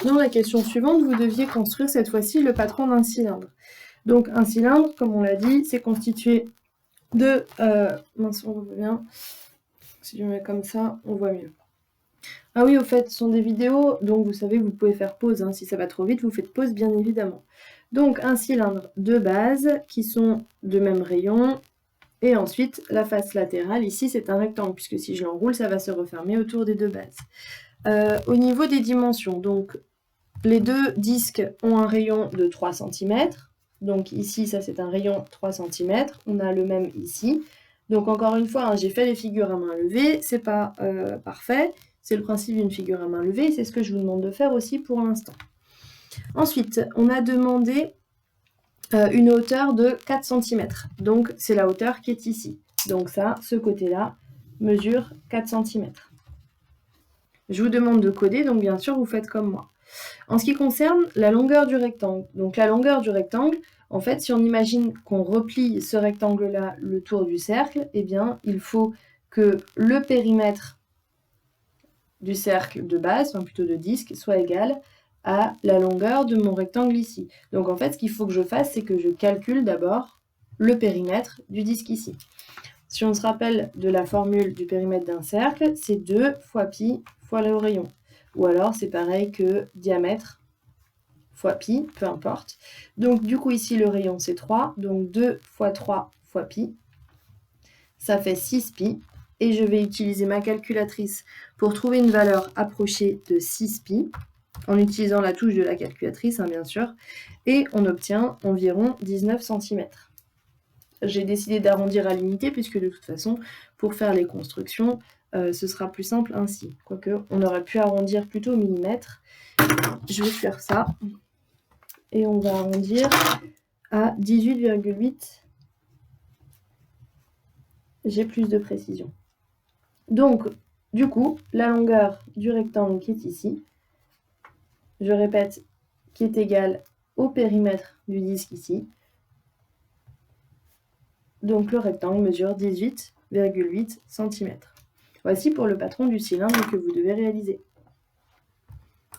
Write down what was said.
Dans la question suivante, vous deviez construire cette fois-ci le patron d'un cylindre. Donc un cylindre, comme on l'a dit, c'est constitué de... mince, on voit bien. Si je mets comme ça, on voit mieux. Ah oui, au fait, ce sont des vidéos, donc vous savez, vous pouvez faire pause. Si ça va trop vite, vous faites pause, bien évidemment. Donc un cylindre de base qui sont de même rayon. Et ensuite, la face latérale, ici, c'est un rectangle, puisque si je l'enroule, ça va se refermer autour des deux bases. Au niveau des dimensions, donc les deux disques ont un rayon de 3 cm. Donc ici, ça c'est un rayon 3 cm. On a le même ici. Donc encore une fois, j'ai fait les figures à main levée. C'est pas parfait. C'est le principe d'une figure à main levée. Et c'est ce que je vous demande de faire aussi pour l'instant. Ensuite, on a demandé une hauteur de 4 cm. Donc c'est la hauteur qui est ici. Donc ça, ce côté-là, mesure 4 cm. Je vous demande de coder, donc bien sûr, vous faites comme moi. En ce qui concerne la longueur du rectangle, donc la longueur du rectangle, en fait, si on imagine qu'on replie ce rectangle-là le tour du cercle, eh bien, il faut que le périmètre du cercle de base, enfin plutôt de disque, soit égal à la longueur de mon rectangle ici. Donc en fait, ce qu'il faut que je fasse, c'est que je calcule d'abord le périmètre du disque ici. Si on se rappelle de la formule du périmètre d'un cercle, c'est 2 fois pi fois le rayon. Ou alors c'est pareil que diamètre fois pi, peu importe. Donc du coup ici le rayon c'est 3, donc 2 fois 3 fois pi, ça fait 6 pi. Et je vais utiliser ma calculatrice pour trouver une valeur approchée de 6 pi, en utilisant la touche de la calculatrice, bien sûr, et on obtient environ 19 cm. J'ai décidé d'arrondir à l'unité, puisque de toute façon, pour faire les constructions, ce sera plus simple ainsi. Quoique, on aurait pu arrondir plutôt au millimètre. Je vais faire ça. Et on va arrondir à 18,8. J'ai plus de précision. Donc, du coup, la longueur du rectangle qui est ici, je répète, qui est égale au périmètre du disque ici. Donc le rectangle mesure 18,8 cm. Voici pour le patron du cylindre que vous devez réaliser.